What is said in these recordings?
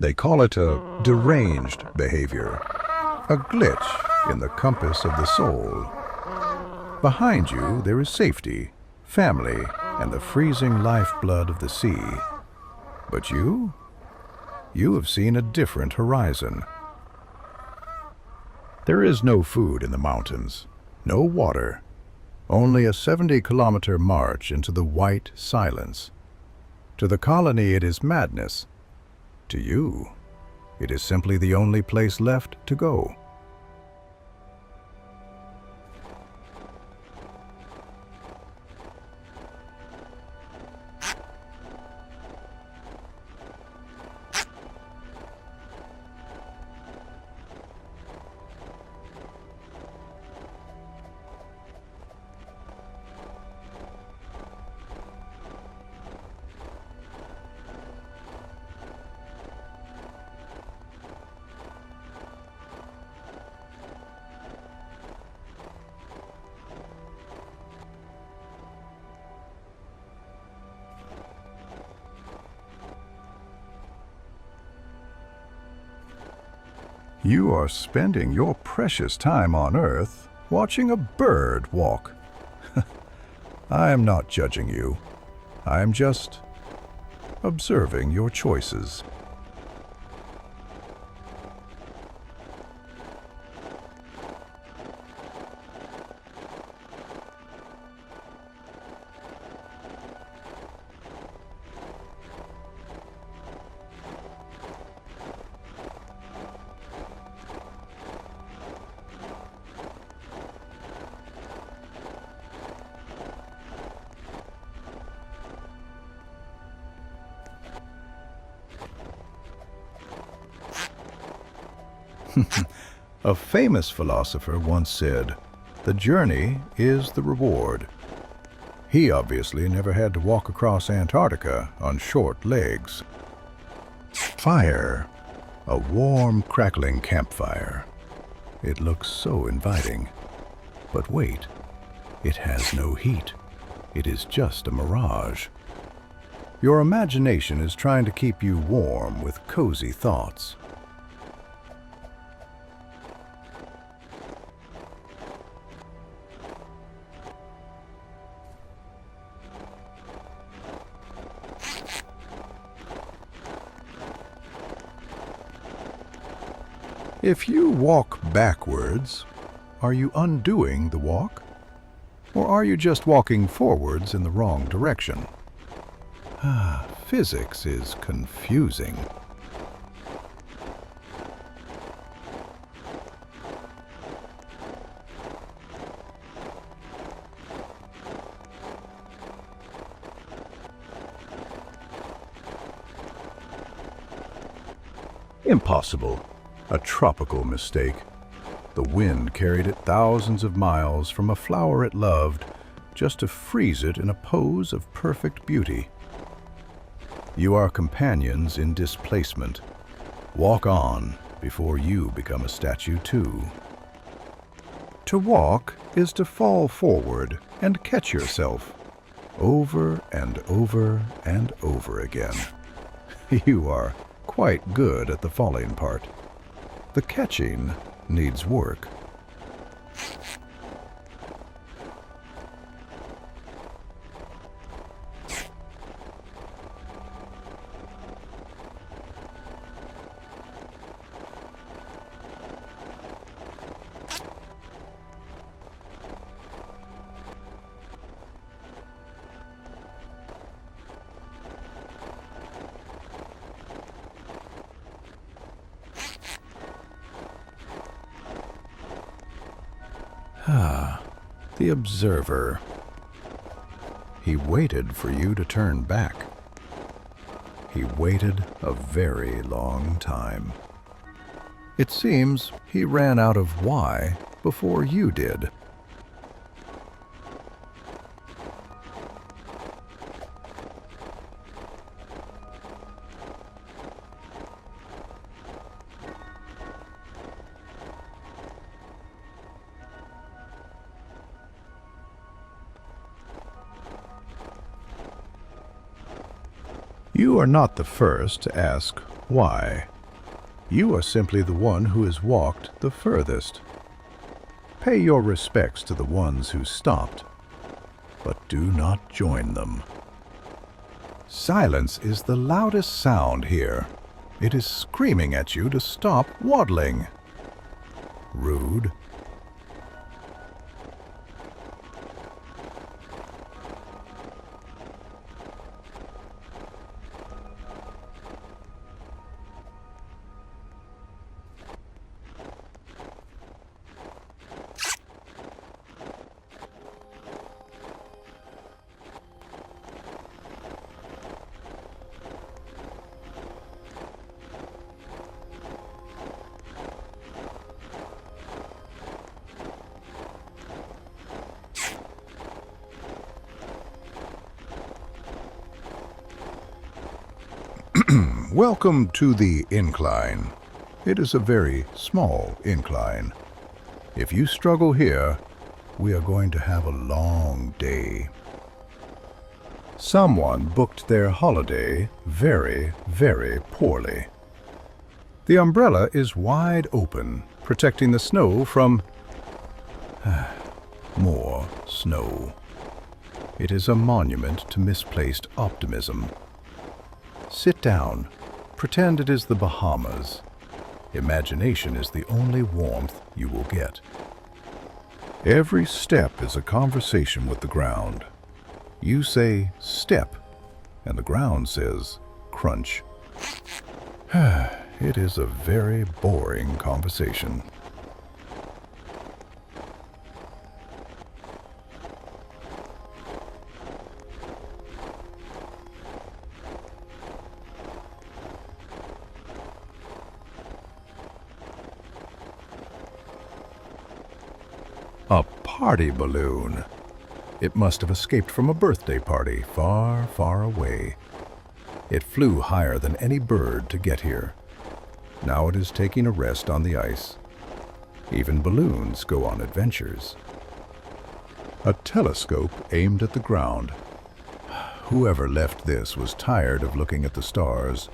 They call it a deranged behavior, a glitch in the compass of the soul. Behind you, there is safety, family, and the freezing lifeblood of the sea. But you have seen a different horizon. There is no food in the mountains, no water, only a 70-kilometer march into the white silence. To the colony, it is madness. To you, it is simply the only place left to go. You are spending your precious time on Earth watching a bird walk. I am not judging you. I am just observing your choices. A famous philosopher once said, "The journey is the reward." He obviously never had to walk across Antarctica on short legs. Fire. A warm, crackling campfire. It looks so inviting. But wait, it has no heat. It is just a mirage. Your imagination is trying to keep you warm with cozy thoughts. If you walk backwards, are you undoing the walk? Or are you just walking forwards in the wrong direction? Physics is confusing. Impossible. A tropical mistake. The wind carried it thousands of miles from a flower it loved just to freeze it in a pose of perfect beauty. You are companions in displacement. Walk on before you become a statue too. To walk is to fall forward and catch yourself over and over and over again. You are quite good at the falling part. The catching needs work. The observer. He waited for you to turn back. He waited a very long time. It seems he ran out of why before you did. You are not the first to ask Why? You are simply the one who has walked the furthest. Pay your respects to the ones who stopped, but do not join them. Silence is the loudest sound here. It is screaming at you to stop waddling. Rude. Welcome to the incline. It is a very small incline. If you struggle here, we are going to have a long day. Someone booked their holiday very, very poorly. The umbrella is wide open, protecting the snow from more snow. It is a monument to misplaced optimism. Sit down. Pretend it is the Bahamas. Imagination is the only warmth you will get. Every step is a conversation with the ground. You say, step, and the ground says, crunch. It is a very boring conversation. A party balloon. It must have escaped from a birthday party far, far away. It flew higher than any bird to get here. Now it is taking a rest on the ice. Even balloons go on adventures. A telescope aimed at the ground. Whoever left this was tired of looking at the stars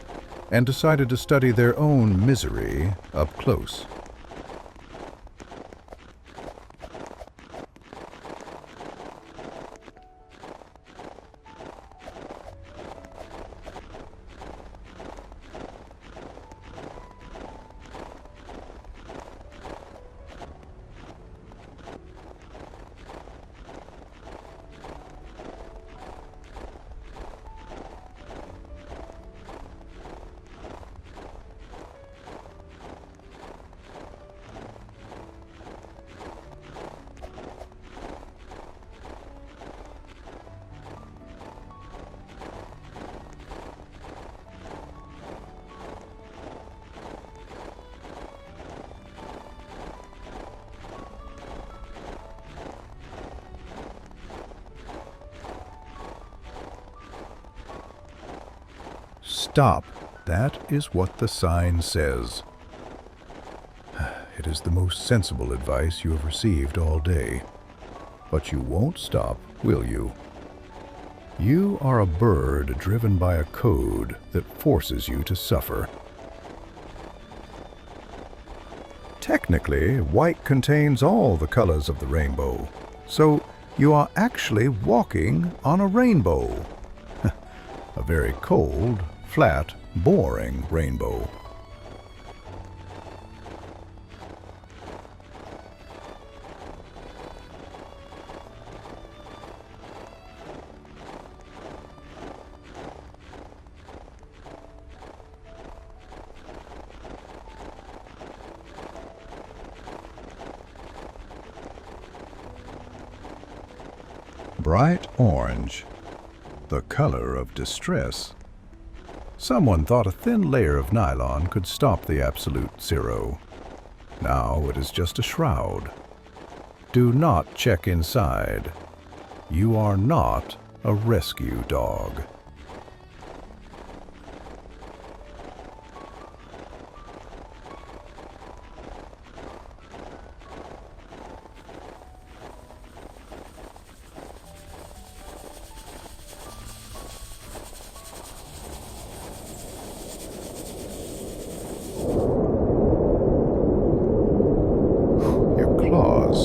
and decided to study their own misery up close. Stop. That is what the sign says. It is the most sensible advice you have received all day. But you won't stop, will you? You are a bird driven by a code that forces you to suffer. Technically, white contains all the colors of the rainbow, so you are actually walking on a rainbow. A very cold, flat, boring rainbow. Bright orange, the color of distress. Someone thought a thin layer of nylon could stop the absolute zero. Now it is just a shroud. Do not check inside. You are not a rescue dog.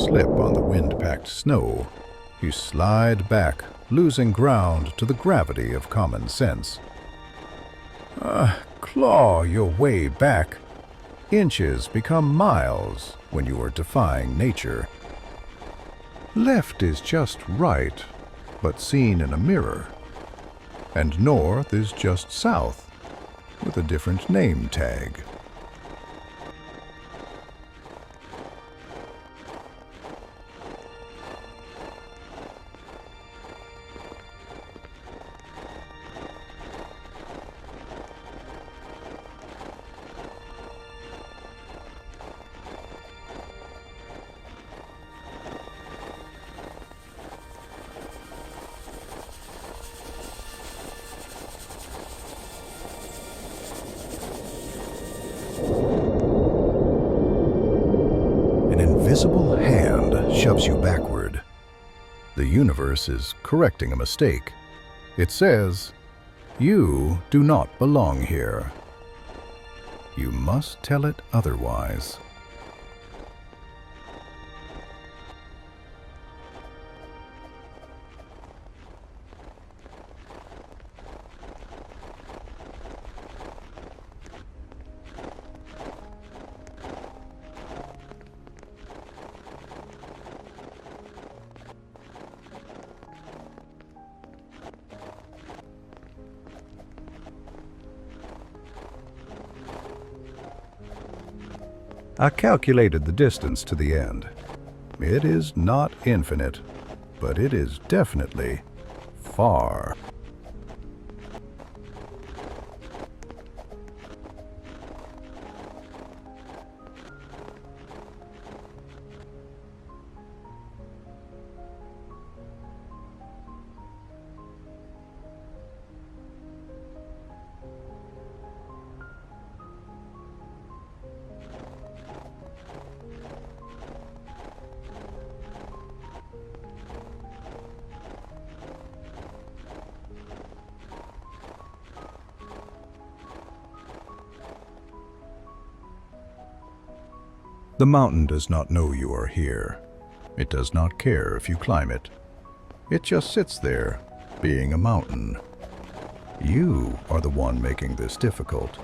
slip on the wind-packed snow, you slide back, losing ground to the gravity of common sense. Claw your way back. Inches become miles when you are defying nature. Left is just right, but seen in a mirror. And north is just south, with a different name tag. An invisible hand shoves you backward. The universe is correcting a mistake. It says, "You do not belong here." You must tell it otherwise. I calculated the distance to the end. It is not infinite, but it is definitely far. The mountain does not know you are here. It does not care if you climb it. It just sits there, being a mountain. You are the one making this difficult.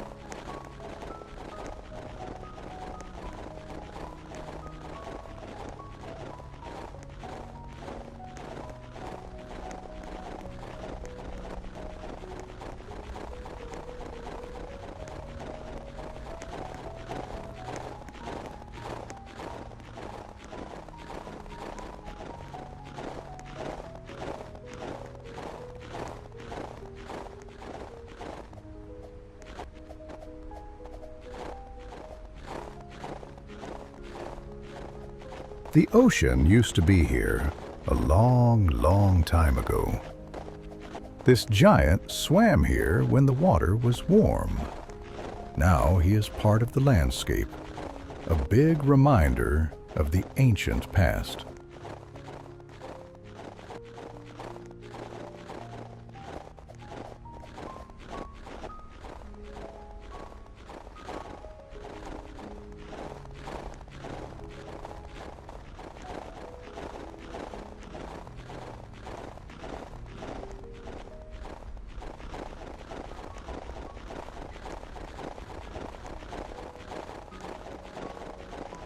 The ocean used to be here a long, long time ago. This giant swam here when the water was warm. Now he is part of the landscape, a big reminder of the ancient past.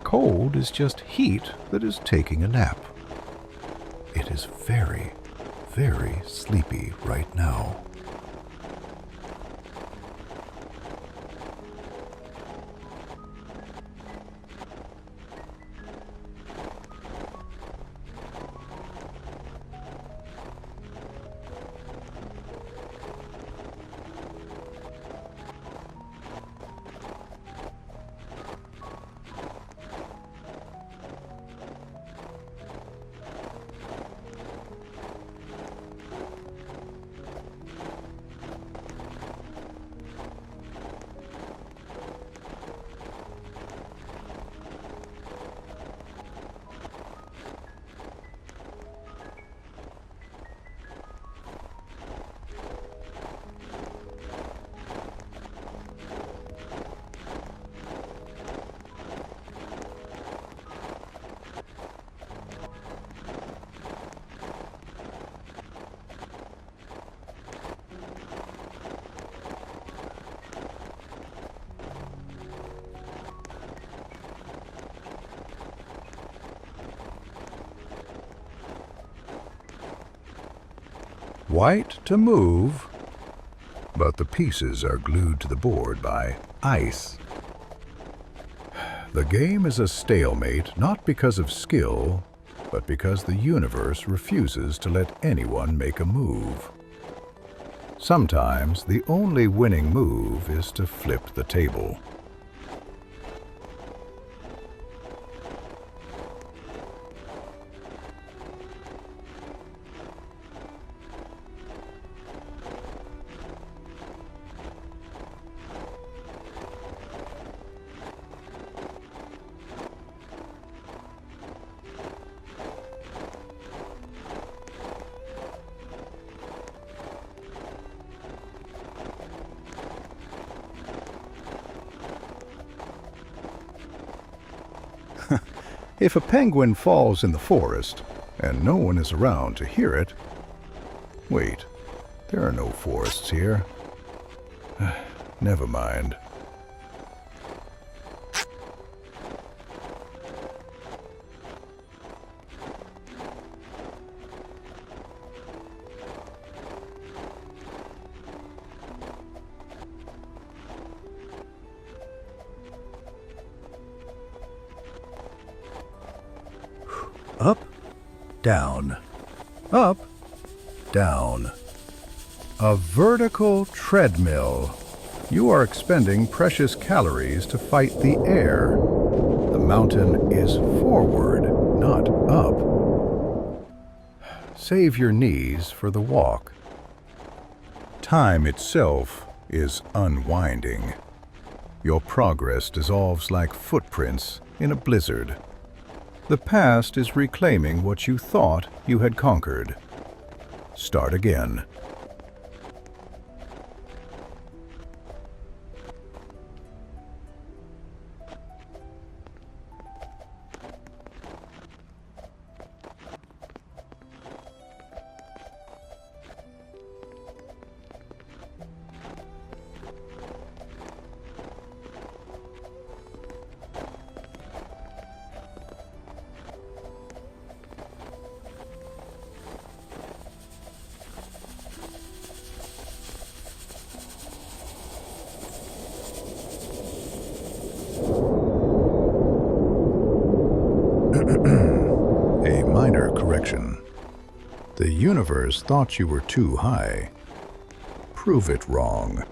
Cold is just heat that is taking a nap. It is very, very sleepy right now. White to move, but the pieces are glued to the board by ice. The game is a stalemate not because of skill, but because the universe refuses to let anyone make a move. Sometimes the only winning move is to flip the table. If a penguin falls in the forest and no one is around to hear it... Wait, there are no forests here. Never mind. Up, down, up, down. A vertical treadmill. You are expending precious calories to fight the air. The mountain is forward, not up. Save your knees for the walk. Time itself is unwinding. Your progress dissolves like footprints in a blizzard. The past is reclaiming what you thought you had conquered. Start again. A minor correction. The universe thought you were too high. Prove it wrong.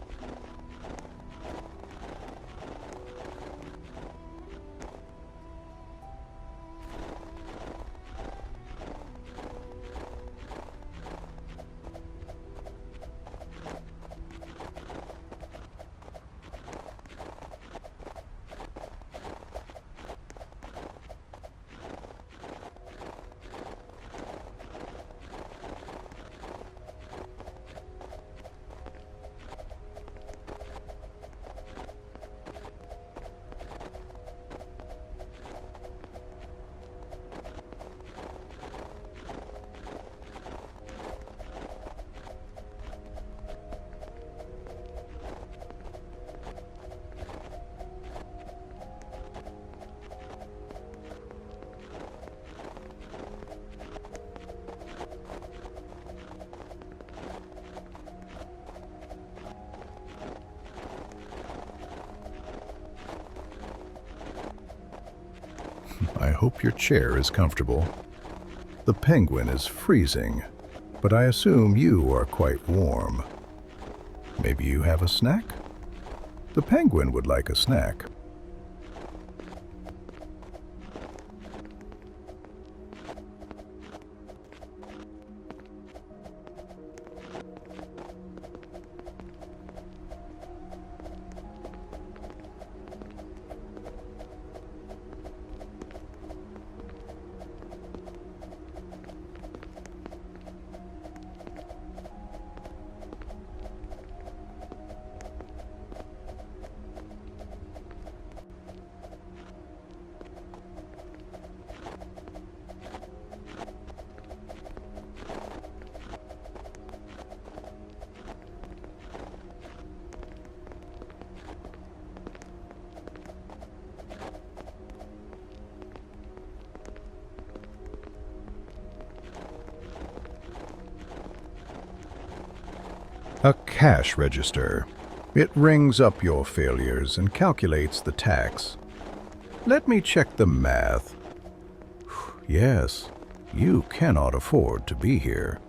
I hope your chair is comfortable. The penguin is freezing, but I assume you are quite warm. Maybe you have a snack? The penguin would like a snack. A cash register. It rings up your failures and calculates the tax. Let me check the math. Yes, you cannot afford to be here.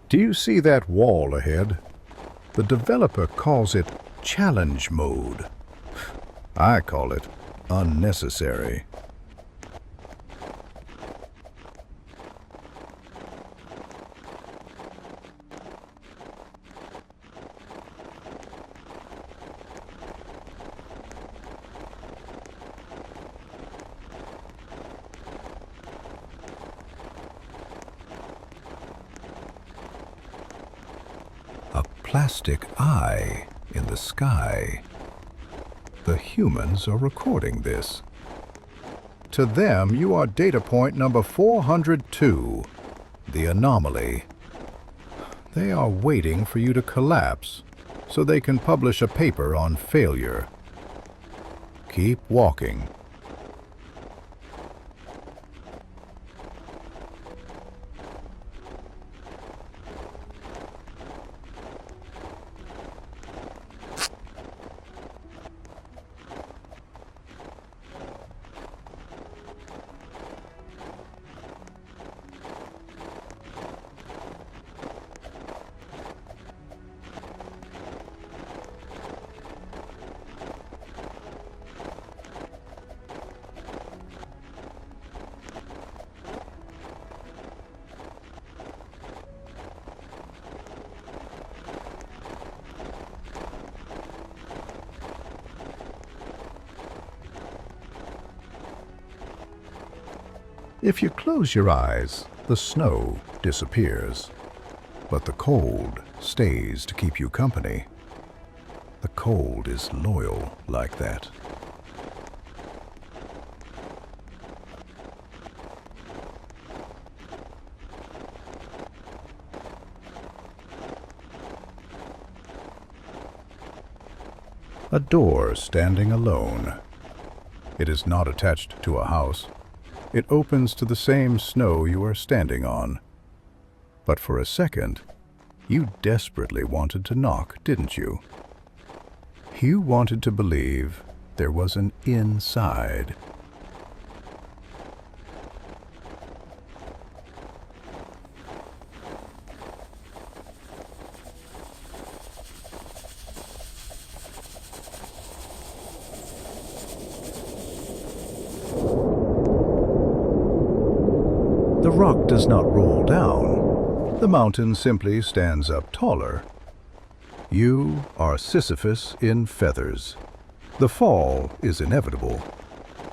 Do you see that wall ahead? The developer calls it challenge mode. I call it unnecessary. A plastic eye in the sky. The humans are recording this. To them, you are data point number 402, the anomaly. They are waiting for you to collapse so they can publish a paper on failure. Keep walking. If you close your eyes, the snow disappears, but the cold stays to keep you company. The cold is loyal like that. A door standing alone. It is not attached to a house. It opens to the same snow you are standing on. But for a second, you desperately wanted to knock, didn't you? You wanted to believe there was an inside. The rock does not roll down. The mountain simply stands up taller. You are Sisyphus in feathers. The fall is inevitable.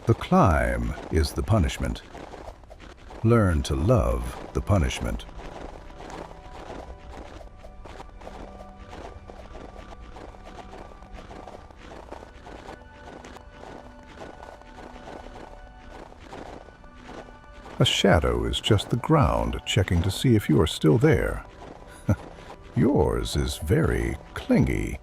The climb is the punishment. Learn to love the punishment. A shadow is just the ground checking to see if you are still there. Yours is very clingy.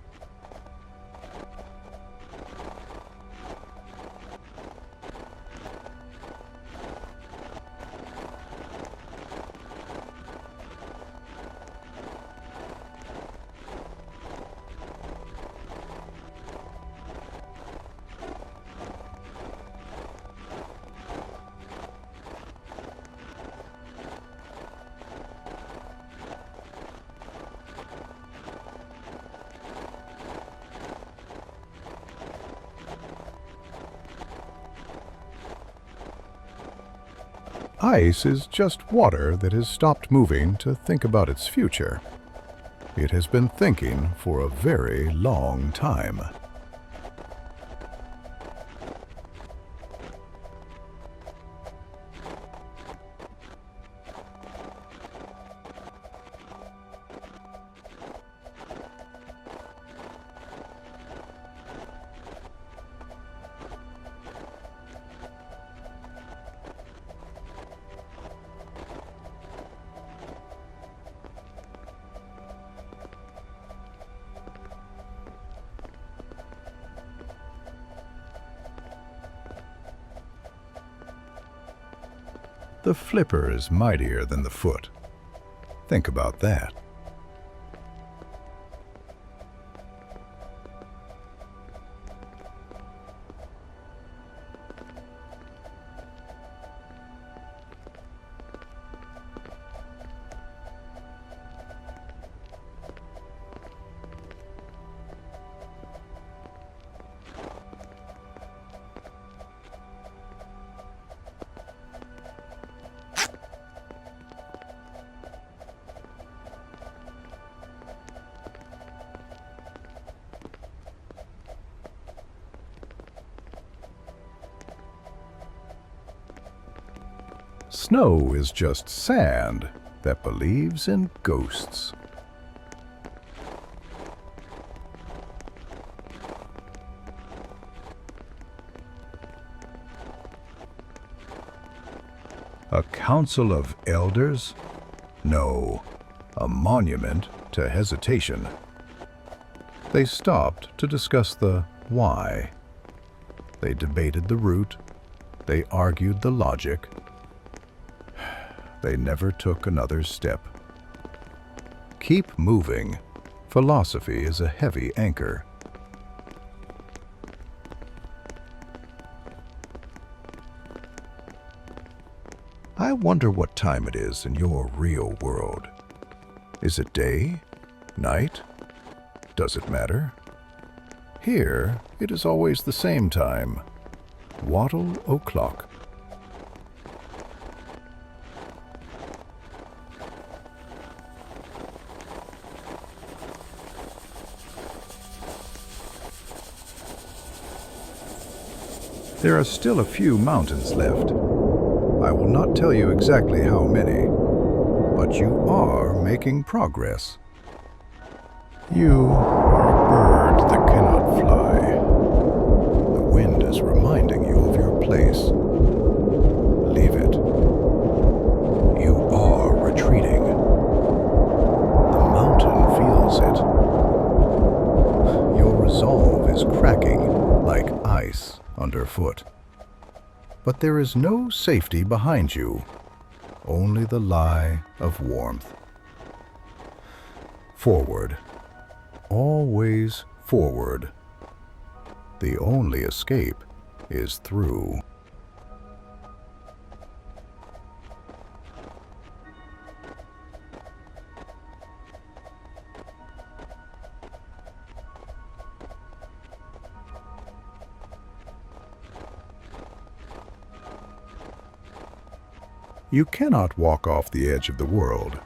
Ice is just water that has stopped moving to think about its future. It has been thinking for a very long time. The flipper is mightier than the foot. Think about that. Snow is just sand that believes in ghosts. A council of elders? No, a monument to hesitation. They stopped to discuss the why. They debated the route. They argued the logic. They never took another step. Keep moving. Philosophy is a heavy anchor. I wonder what time it is in your real world. Is it day? Night? Does it matter? Here, it is always the same time. Wattle o'clock. There are still a few mountains left. I will not tell you exactly how many, but you are making progress. You are a bird that cannot fly. The wind is reminding you of your place. Leave it. You are retreating. The mountain feels it. Your resolve is cracking like ice underfoot. But there is no safety behind you, only the lie of warmth. Forward. Always forward. The only escape is through. You cannot walk off the edge of the world,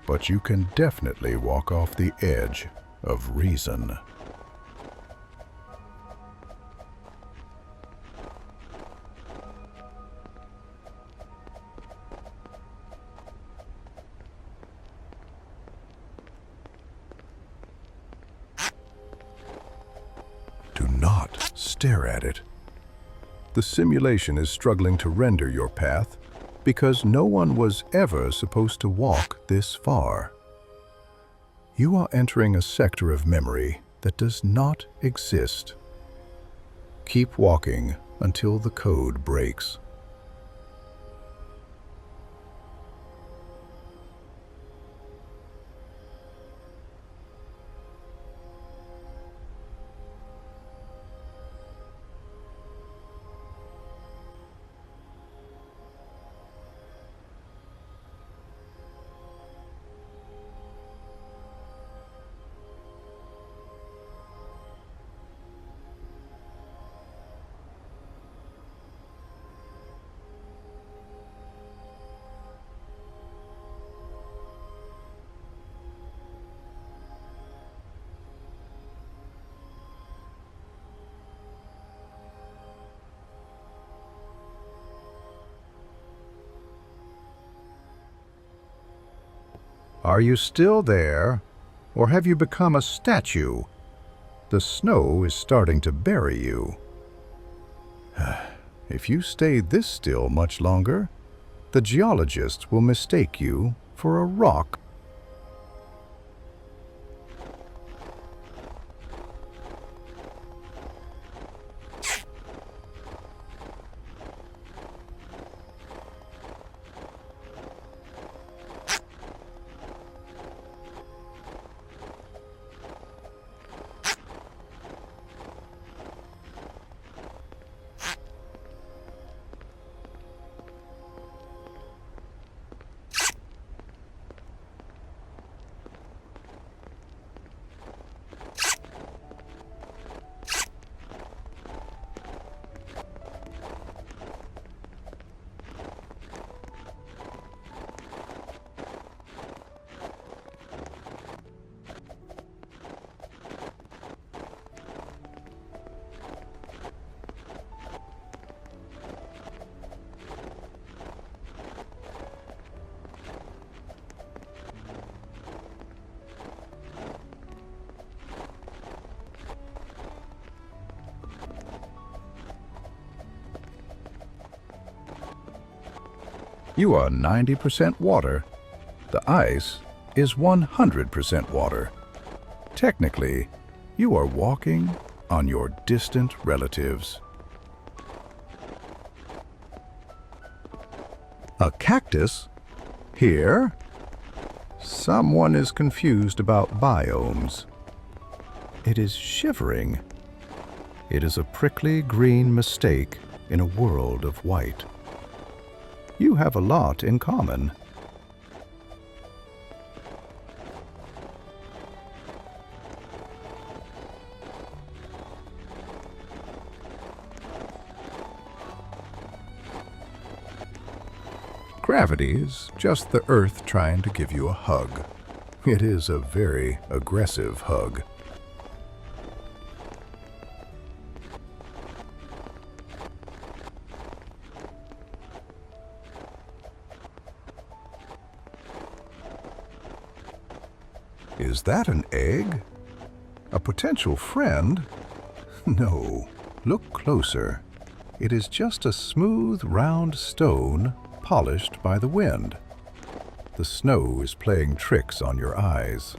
but you can definitely walk off the edge of reason. Do not stare at it. The simulation is struggling to render your path because no one was ever supposed to walk this far. You are entering a sector of memory that does not exist. Keep walking until the code breaks. Are you still there, or have you become a statue? The snow is starting to bury you. If you stay this still much longer, the geologists will mistake you for a rock. You are 90% water. The ice is 100% water. Technically, you are walking on your distant relatives. A cactus? Here? Someone is confused about biomes. It is shivering. It is a prickly green mistake in a world of white. You have a lot in common. Gravity is just the Earth trying to give you a hug. It is a very aggressive hug. Is that an egg? A potential friend? No, look closer. It is just a smooth, round stone polished by the wind. The snow is playing tricks on your eyes.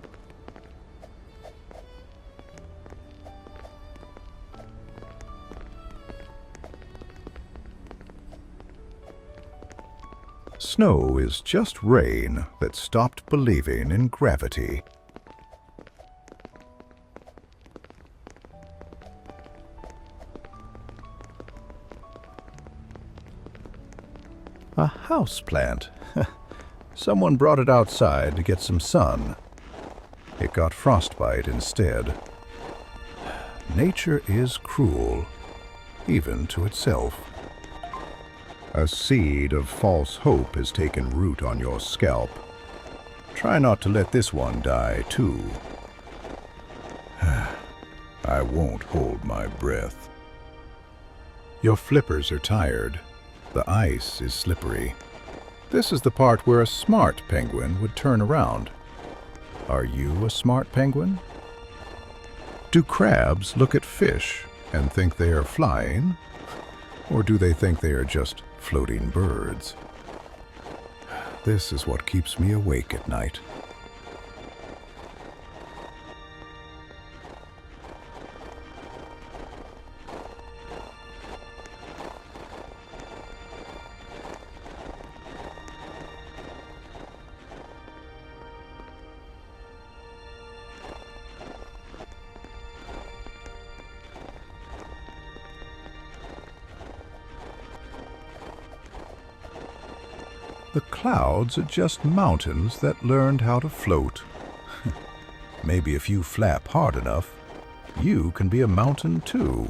Snow is just rain that stopped believing in gravity. A house plant. Someone brought it outside to get some sun. It got frostbite instead. Nature is cruel, even to itself. A seed of false hope has taken root on your scalp. Try not to let this one die, too. I won't hold my breath. Your flippers are tired. The ice is slippery. This is the part where a smart penguin would turn around. Are you a smart penguin? Do crabs look at fish and think they are flying? Or do they think they are just floating birds? This is what keeps me awake at night. The clouds are just mountains that learned how to float. Maybe if you flap hard enough, you can be a mountain too.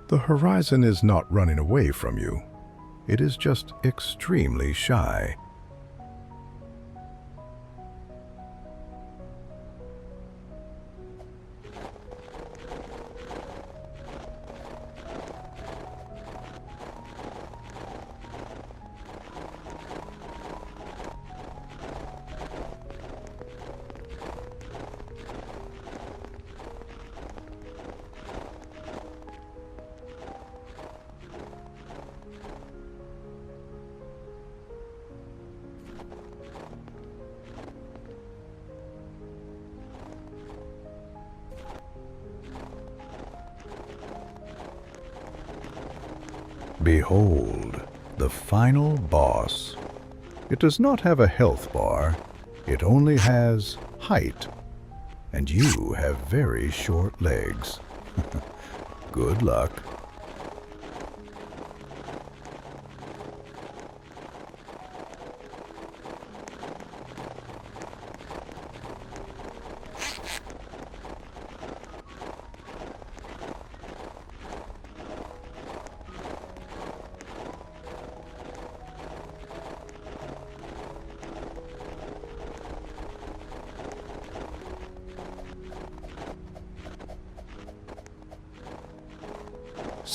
The horizon is not running away from you. It is just extremely shy. Behold, the final boss. It does not have a health bar, it only has height. And you have very short legs. Good luck.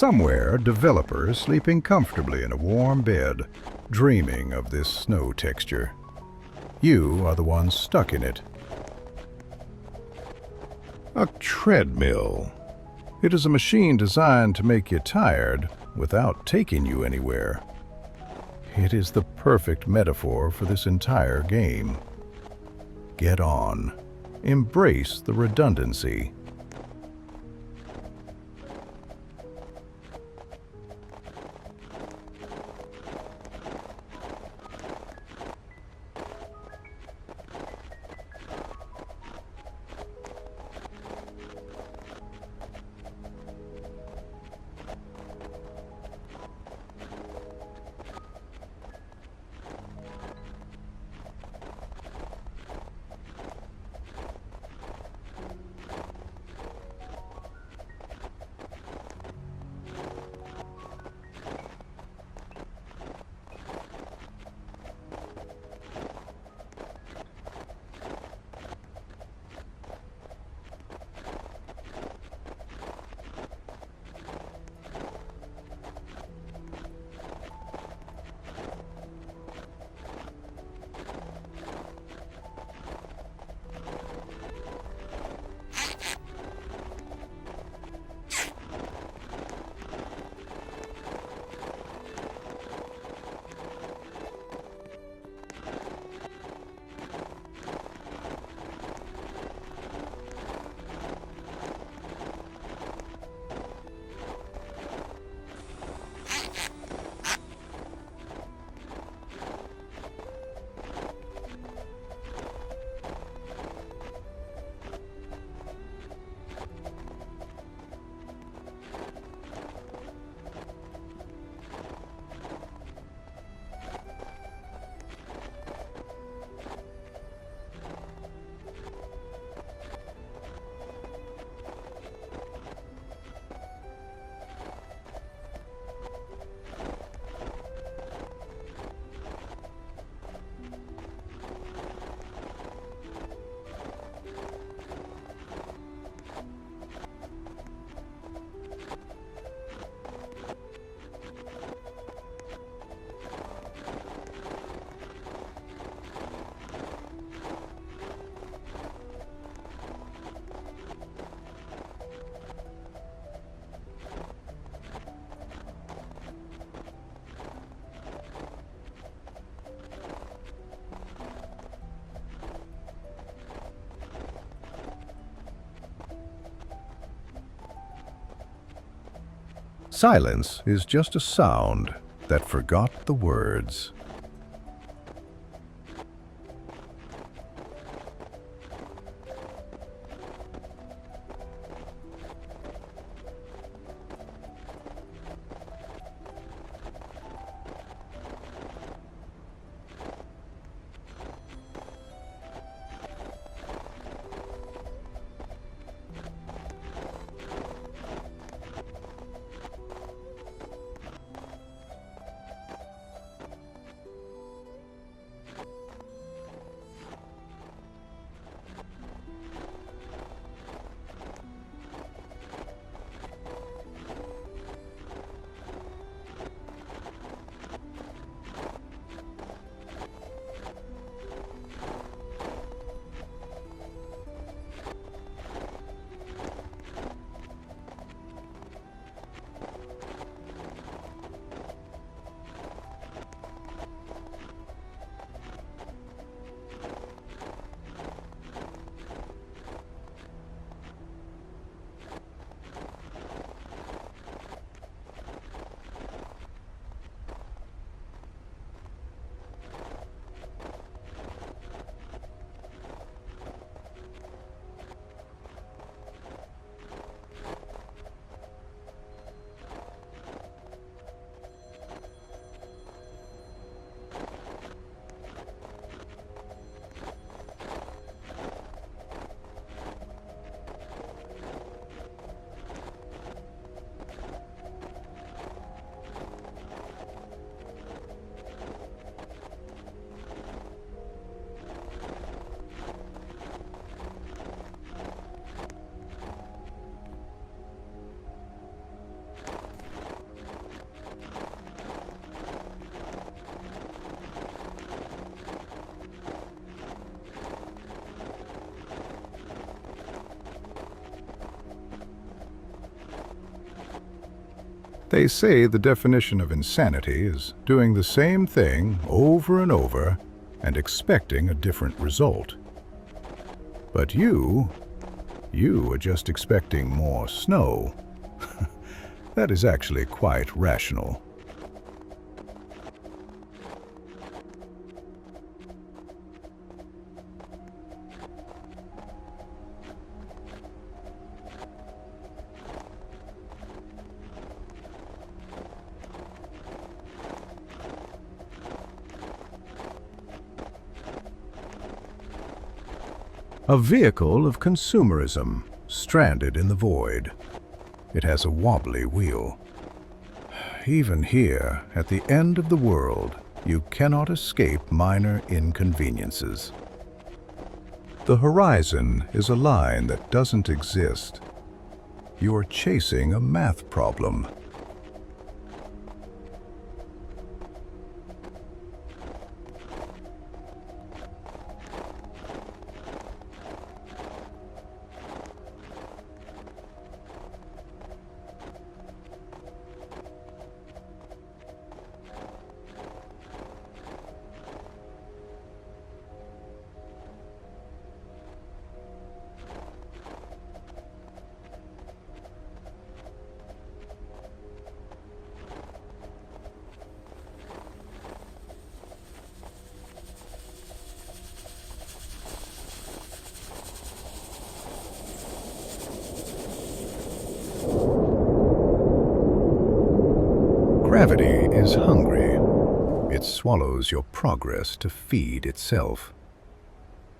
Somewhere, developers sleeping comfortably in a warm bed, dreaming of this snow texture. You are the one stuck in it. A treadmill. It is a machine designed to make you tired without taking you anywhere. It is the perfect metaphor for this entire game. Get on. Embrace the redundancy. Silence is just a sound that forgot the words. They say the definition of insanity is doing the same thing over and over and expecting a different result. But you are just expecting more snow. That is actually quite rational. A vehicle of consumerism, stranded in the void. It has a wobbly wheel. Even here, at the end of the world, you cannot escape minor inconveniences. The horizon is a line that doesn't exist. You are chasing a math problem. Gravity is hungry. It swallows your progress to feed itself.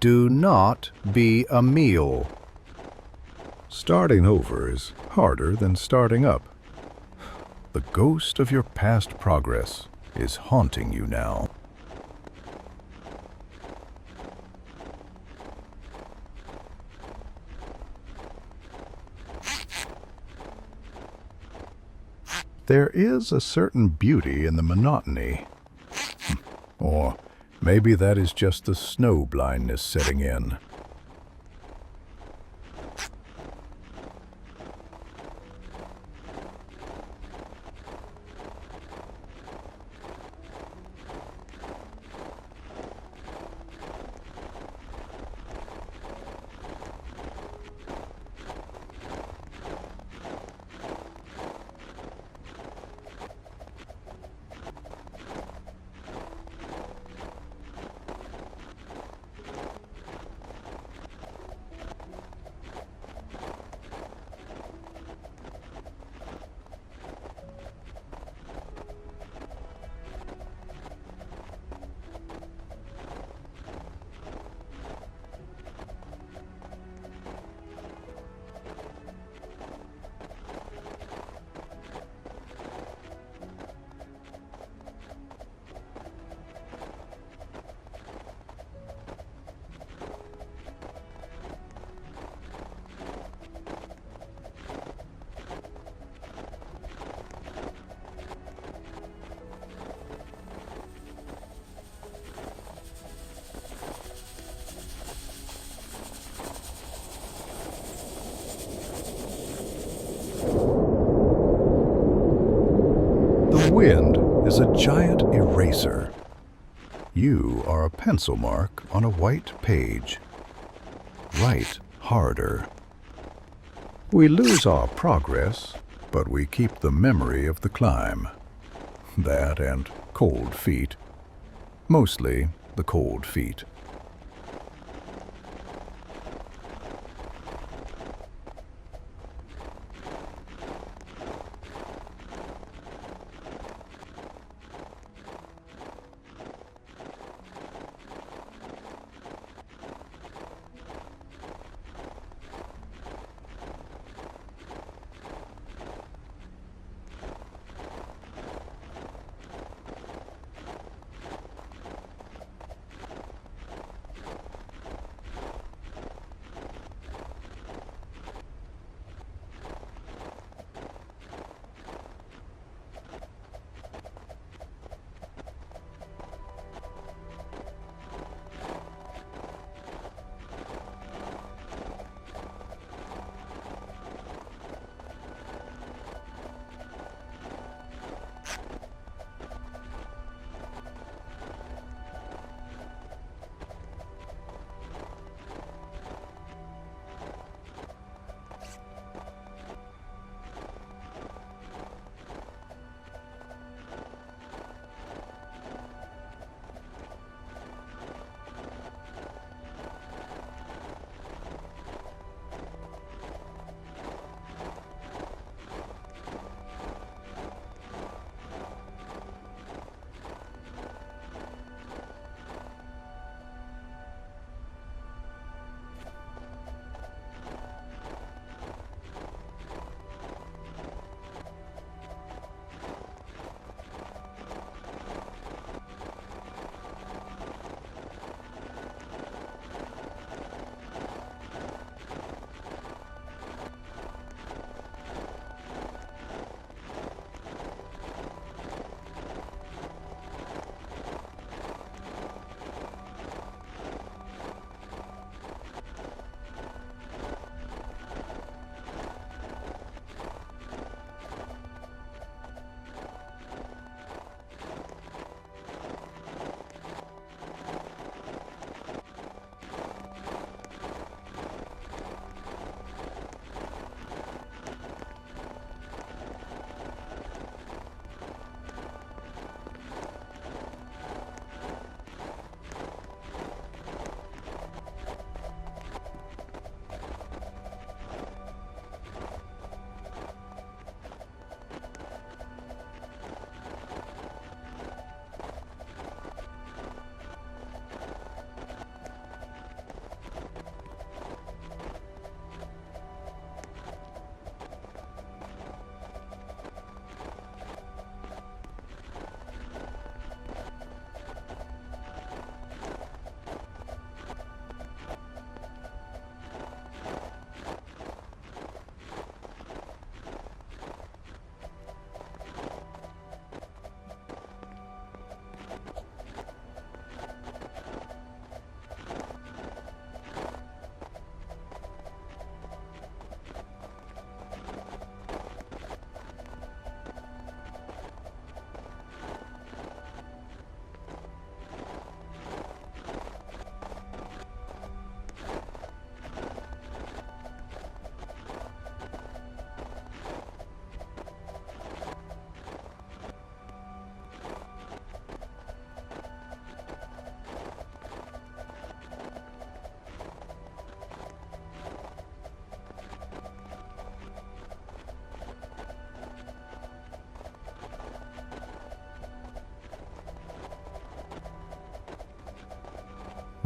Do not be a meal. Starting over is harder than starting up. The ghost of your past progress is haunting you now. There is a certain beauty in the monotony. Or maybe that is just the snow blindness setting in. The wind is a giant eraser. You are a pencil mark on a white page. Write harder. We lose our progress, but we keep the memory of the climb. That and cold feet. Mostly the cold feet.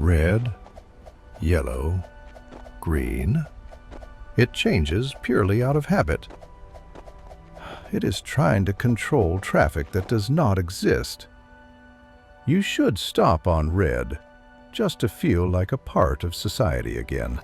Red, yellow, green. It changes purely out of habit. It is trying to control traffic that does not exist. You should stop on red, just to feel like a part of society again.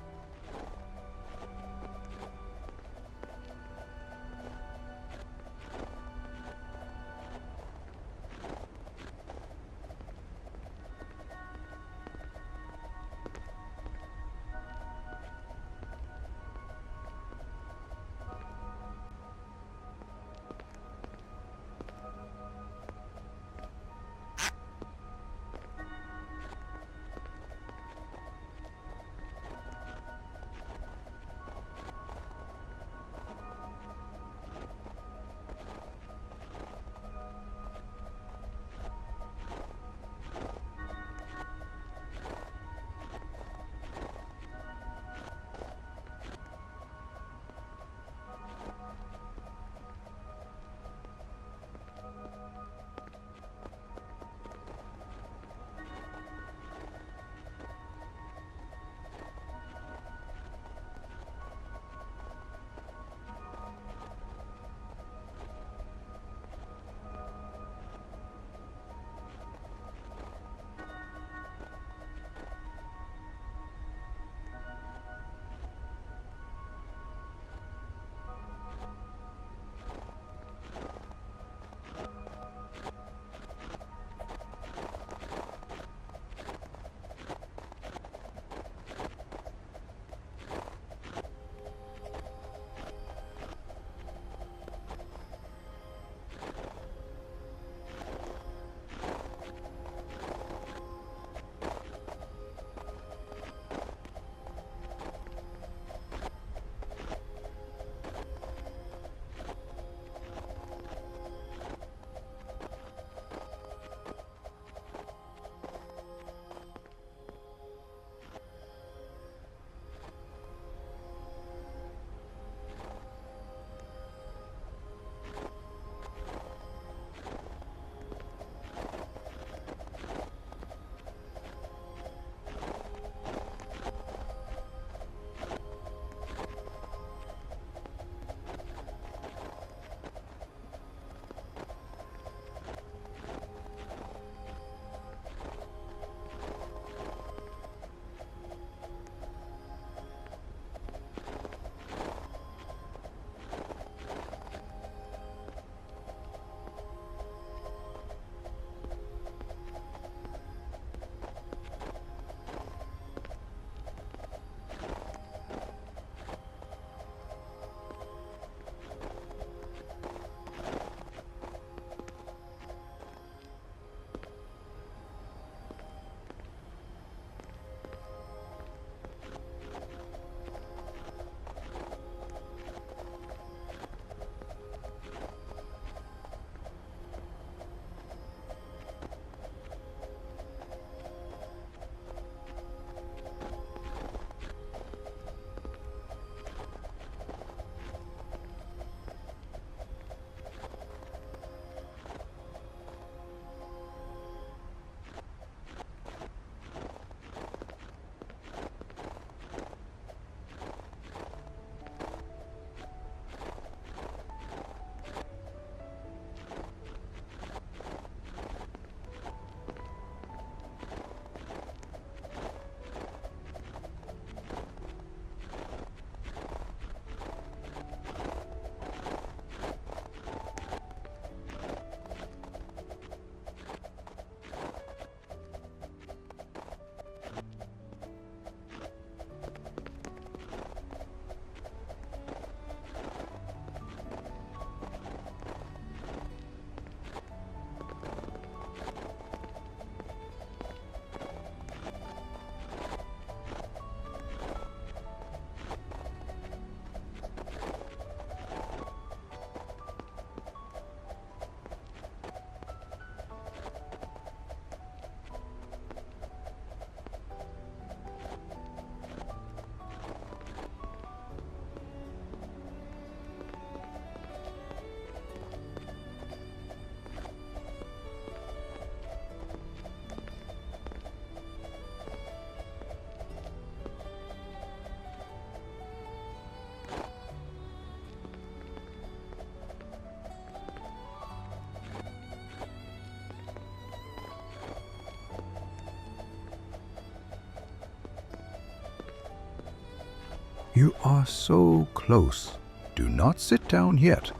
You are so close. Do not sit down yet.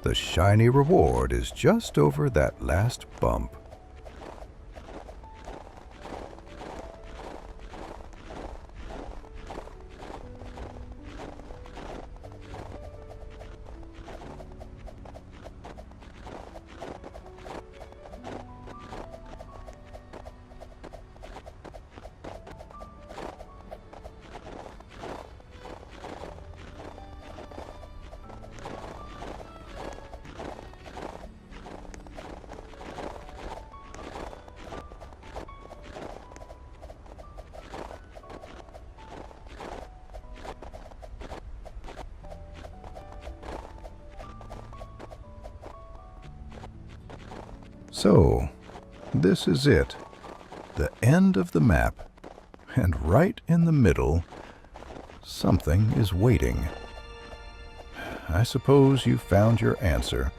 The shiny reward is just over that last bump. So, this is it, the end of the map, and right in the middle, something is waiting. I suppose you found your answer.